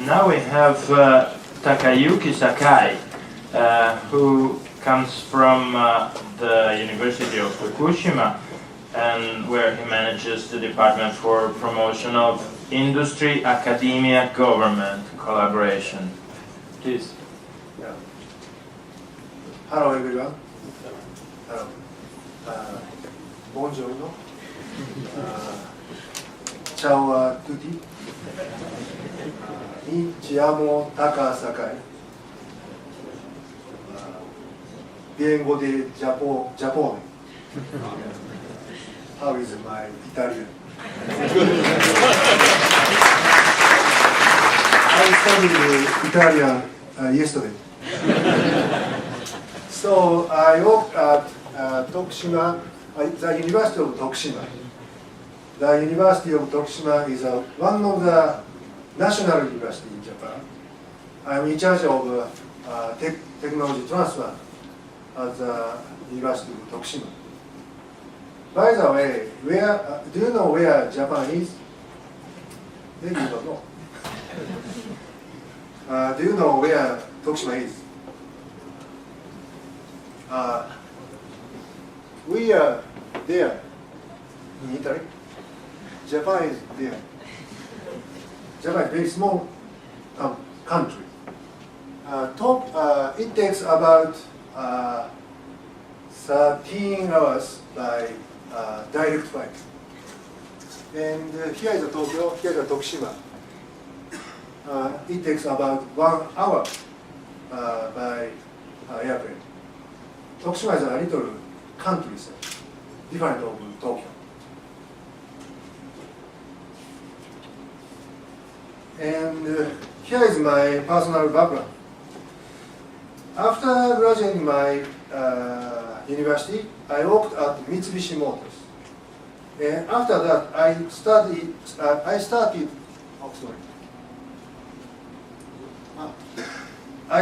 Now we have Takayuki Sakai, who comes from the University of Tokushima, and where he manages the Department for Promotion of Industry, Academia, Government Collaboration. Please. Yeah. Hello everyone. Hello. Buongiorno. Ciao a tutti. Mi chiamo Takayuki Sakai. Vengo de Giappone. How is my Italian? I studied Italian yesterday. So I worked at Tokushima, the University of Tokushima. The University of Tokushima is one of the national universities in Japan. I'm in charge of technology transfer at the University of Tokushima. By the way, do you know where Japan is? Maybe you don't know. Do you know where Tokushima is? We are there in Italy. Japan is there. Japan is a very small country. It takes about 13 hours by direct flight. And here is Tokyo, here is Tokushima. It takes about 1 hour by airplane. Tokushima is a little country, so different from Tokyo. And here is my personal background. After graduating my university, I worked at Mitsubishi Motors. And after that, I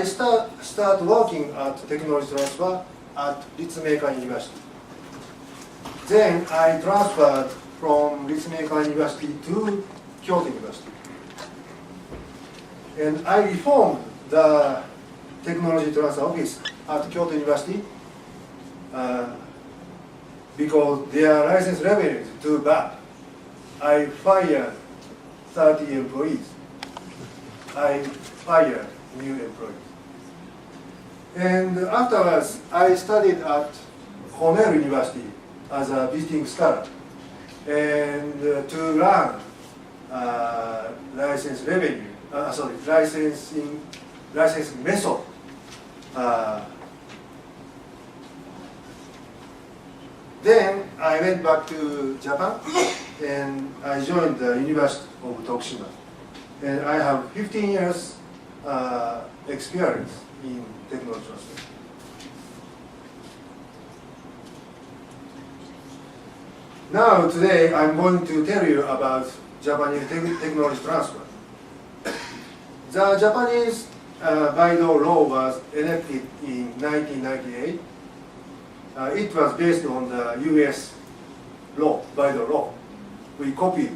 started working at technology transfer at Ritsumeikan University. Then I transferred from Ritsumeikan University to Kyoto University. And I reformed the technology transfer office at Kyoto University because their license revenue is too bad. I fired 30 employees. I fired new employees. And afterwards, I studied at Cornell University as a visiting scholar and to learn licensing method. Then I went back to Japan and I joined the University of Tokushima. And I have 15 years experience in technology transfer. Now today I'm going to tell you about Japanese technology transfer. The Japanese Baido law was enacted in 1998. It was based on the US law, Baido law. We copied.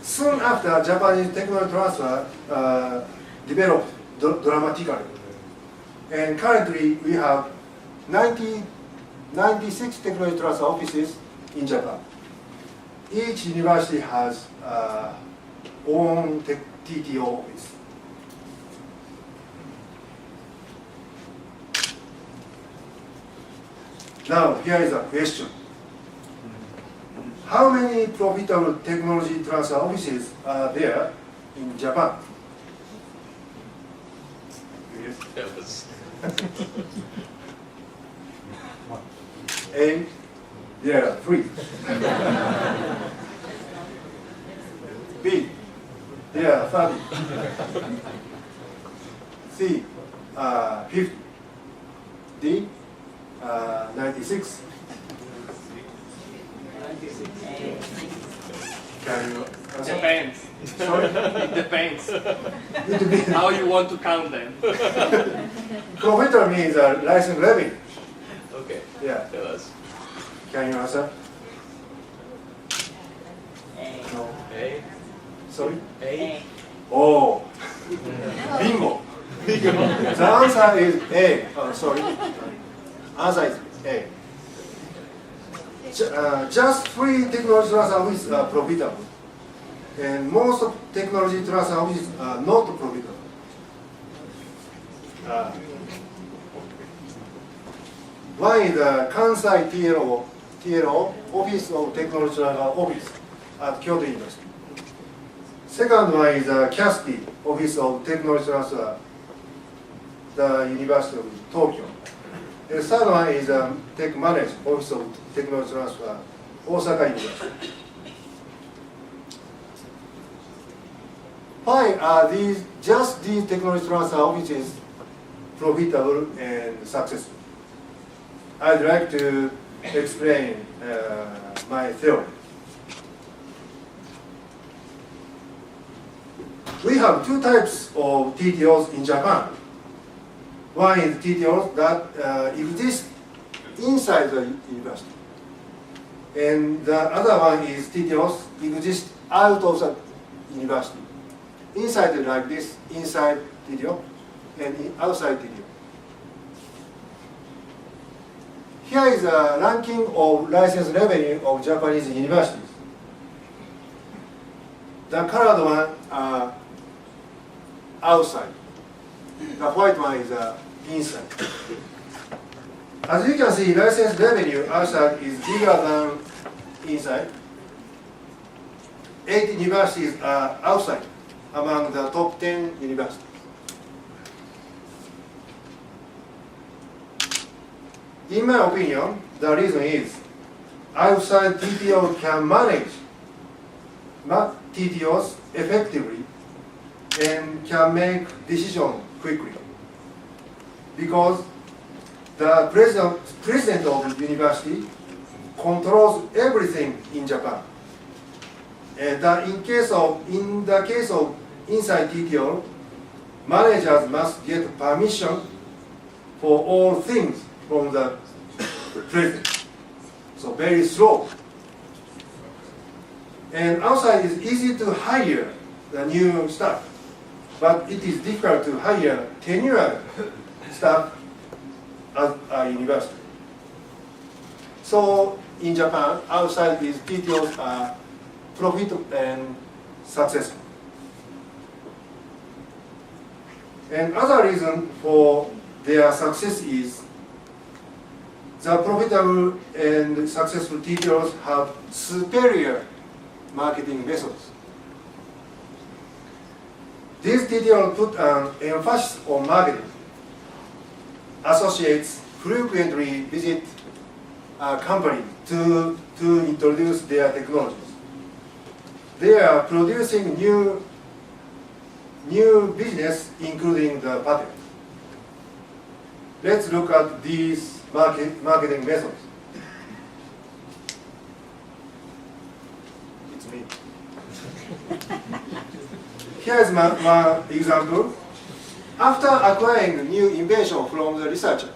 Soon after, Japanese technology transfer developed dramatically. And currently we have 96 technology transfer offices in Japan. Each university has own TTO office. Now, here is a question. How many profitable technology transfer offices are there in Japan? Yes. A, there are 3. B, there are 30. C, 50. D, 96. Can you answer? Depends. Sorry? It depends. It depends. How you want to count them. Profitable means license revenue. Okay. Yeah. Tell us. Can you answer? Sorry? A. Oh, bingo. The answer is A. Sorry. Answer is A. Just 3 technology transfer which are profitable, and most of technology transfer which are not profitable. One is the Kansai TLO Office of Technology Transfer Office at Kyoto University. Second one is the CAST Office of Technology Transfer, the University of Tokyo. The third one is Tech Manage Office of Technology Transfer, Osaka University. Why are just these technology transfer offices profitable and successful? I'd like to explain my theory. We have 2 types of TTOs in Japan. One is TTOs that exist inside the university, and the other one is TTOs exist out of the university. Inside like this, inside TTO, and outside TTO. Here is a ranking of license revenue of Japanese universities. The colored one are outside. The white one is inside. As you can see, license revenue outside is bigger than inside. 8 universities are outside among the top 10 universities. In my opinion, the reason is outside TTO can manage TTOs effectively and can make decisions quickly, because the president of the university controls everything in Japan. And in the case of inside TTO, managers must get permission for all things from the president. So very slow. And outside is easy to hire the new staff, but it is difficult to hire tenured staff at a university. So in Japan, outside is TTOs are profitable and successful. And other reason for their success is the profitable and successful TTOs have superior marketing methods. These TTOs put an emphasis on marketing. Associates frequently visit a company to introduce their technologies. They are producing new business, including the patent. Let's look at these marketing methods. It's me. Here's my example. After acquiring a new invention from the researcher,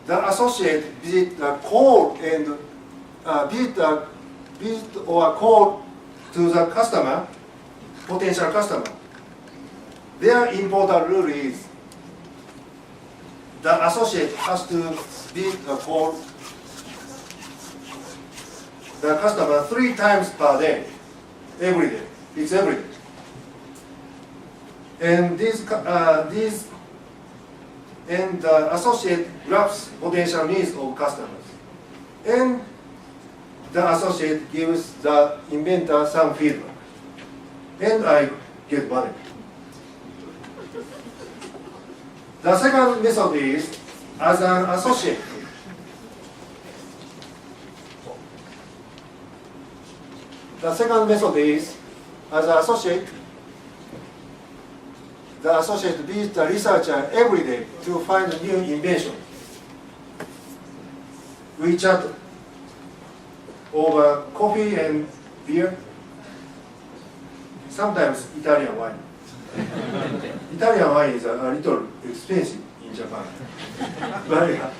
the associate visit the call and visit or call to the customer, potential customer. Their important rule is the associate has to visit a call the customer 3 times per day, every day. It's every day. And the associate grabs potential needs of customers, and the associate gives the inventor some feedback, and I get money. The second method is as an associate. The second method is as an associate. The associate visits the researcher every day to find a new invention. We chat over coffee and beer, sometimes Italian wine. Italian wine is a little expensive in Japan. But,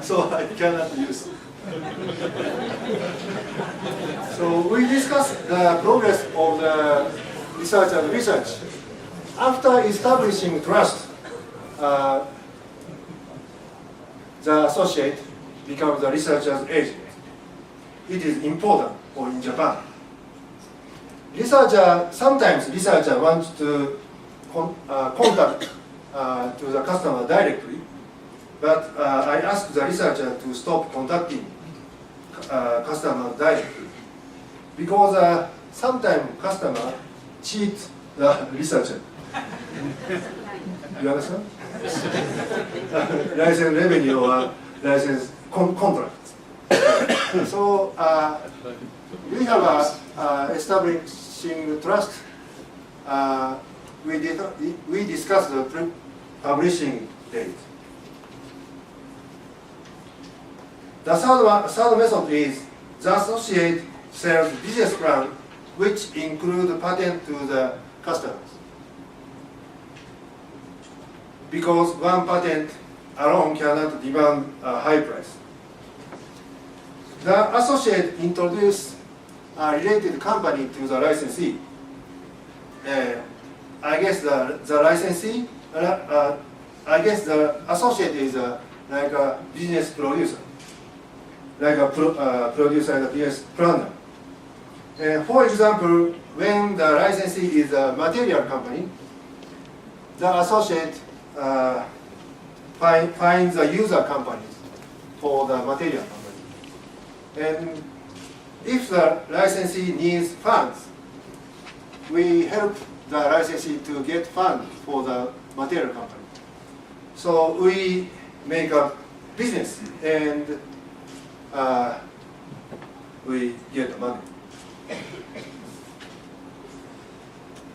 so I cannot use So we discussed the progress of the research and research. After establishing trust, the associate becomes the researcher's agent. It is important for in Japan. Sometimes researcher wants to contact to the customer directly, but I ask the researcher to stop contacting customer directly because sometimes customer cheat the researcher. You understand? License revenue or license contract. So we have establishing trust. We discussed the publishing date. The third method is the associate sells business plan, which include patent to the customers. Because one patent alone cannot demand a high price. The associate introduces a related company to the licensee. I guess the licensee, I guess the associate is like a business producer, like a producer and a business planner. For example, when the licensee is a material company, the associate finds a user company for the material company. And if the licensee needs funds, we help the licensee to get funds for the material company. So we make a business and we get money.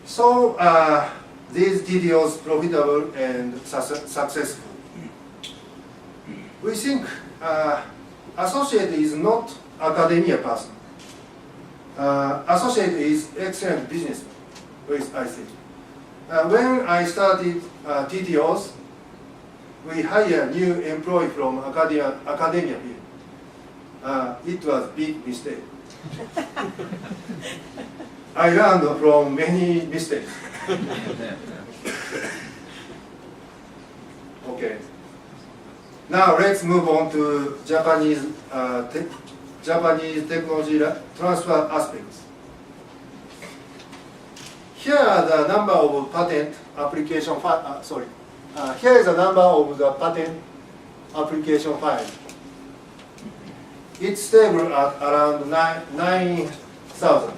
So these DDOs profitable and successful. We think associate is not academia person. Associate is excellent businessman, I think. When I started TTOs, we hired new employee from academia field. It was big mistake. I learned from many mistakes. Okay. Now let's move on to Japanese technology transfer aspects. Here are the number of patent application here is the number of the patent application file. It's stable at around 9,000.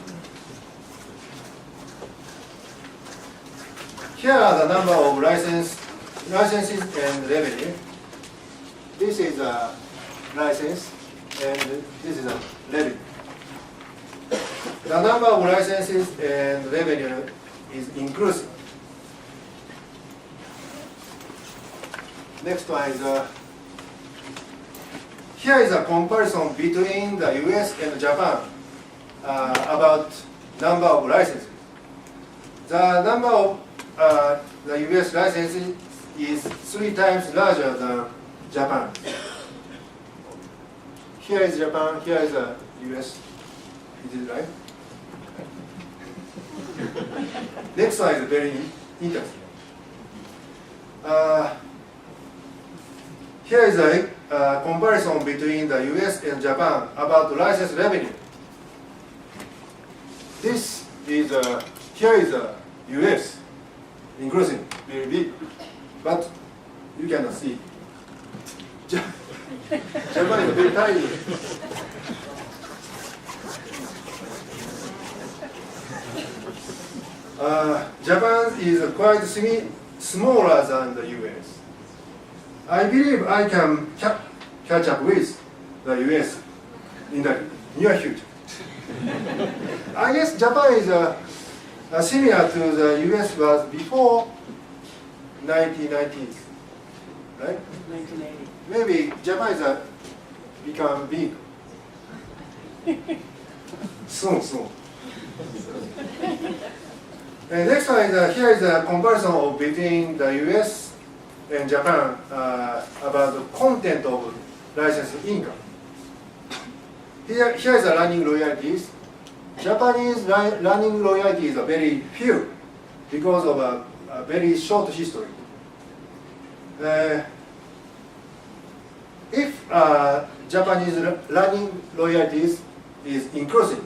Here are the number of licenses and revenue. This is a license and this is a revenue. The number of licenses and revenue is inclusive. Next one is here is a comparison between the US and Japan about number of licenses. The number of the US licenses is 3 times larger than Japan. Here is Japan, here is the US. Is it right? Next one is very interesting. Here is a comparison between the US and Japan about license revenue. This is here is the US, inclusive, very big, but you cannot see. Japan is very tiny. Japan is quite smaller than the US. I believe I can catch up with the US in the near future. I guess Japan is similar to the US was before 1990s, right? 1980. Maybe Japan is become big soon. And next one is here is a comparison between the US and Japan about the content of license income. here is the running royalties. Japanese running royalties are very few because of a very short history. If Japanese running royalties is increasing,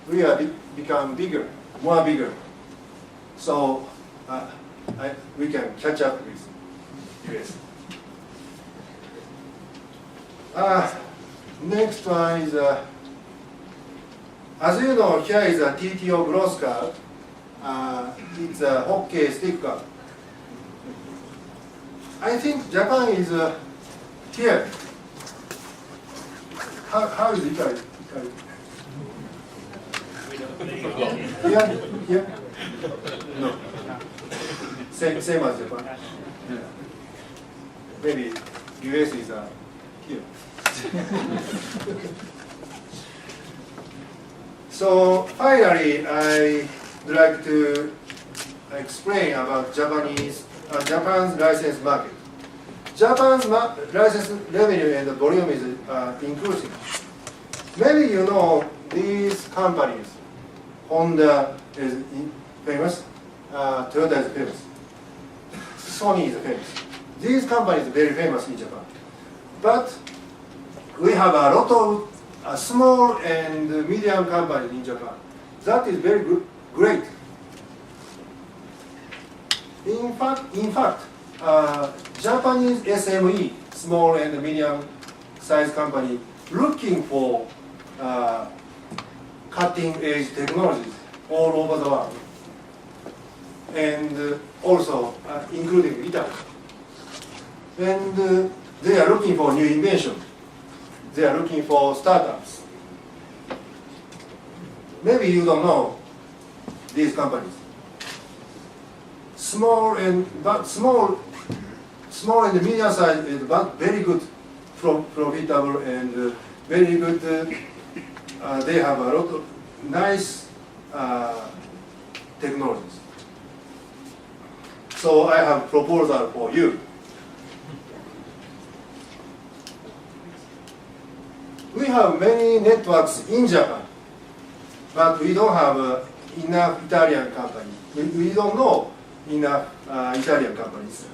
we are become bigger, more bigger. So we can catch up with US. Next one is, as you know, here is a TTO growth card. It's a hockey stick card. I think Japan is here. How is Italy? Here? No. Same as Japan. Yeah. Maybe US is here. So finally, I'd like to explain about Japan's license market. Japan's license revenue and the volume is increasing. Maybe you know these companies. Honda is famous, Toyota is famous, Sony is famous. These companies are very famous in Japan. But we have a lot of small and medium companies in Japan. That is very good, great. In fact, Japanese SME, small and medium size company, looking for cutting edge technologies all over the world, and also including Italy. And they are looking for new invention. They are looking for startups. Maybe you don't know these companies. Small and medium size is but very good, profitable and very good. They have a lot of nice technologies. So I have a proposal for you. We have many networks in Japan, but we don't have enough Italian companies. We don't know enough Italian companies.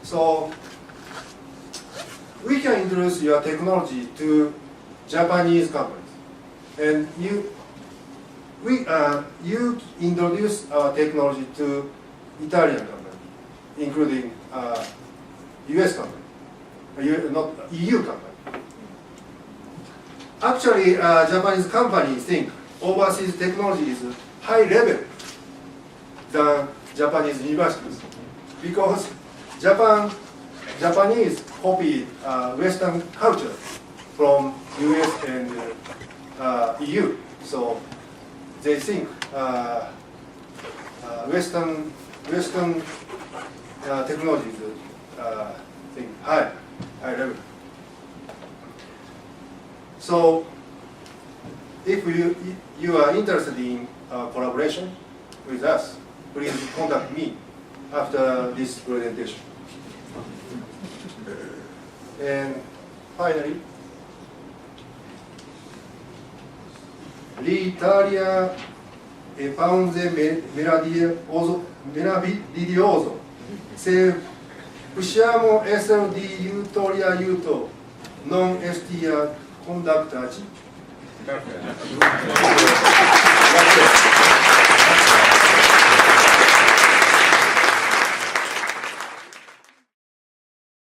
So we can introduce your technology to Japanese companies, and you introduce our technology to Italian companies, including US company, not EU company. Actually, Japanese companies think overseas technology is high level than Japanese universities, because Japanese copy Western culture from US and EU. So they think Western technology is high level. So if you are interested in collaboration with us, please contact me after this presentation. And finally, l'Italia e Paunze meraviglioso, se possiamo essere di aiuto, non estia contattarci.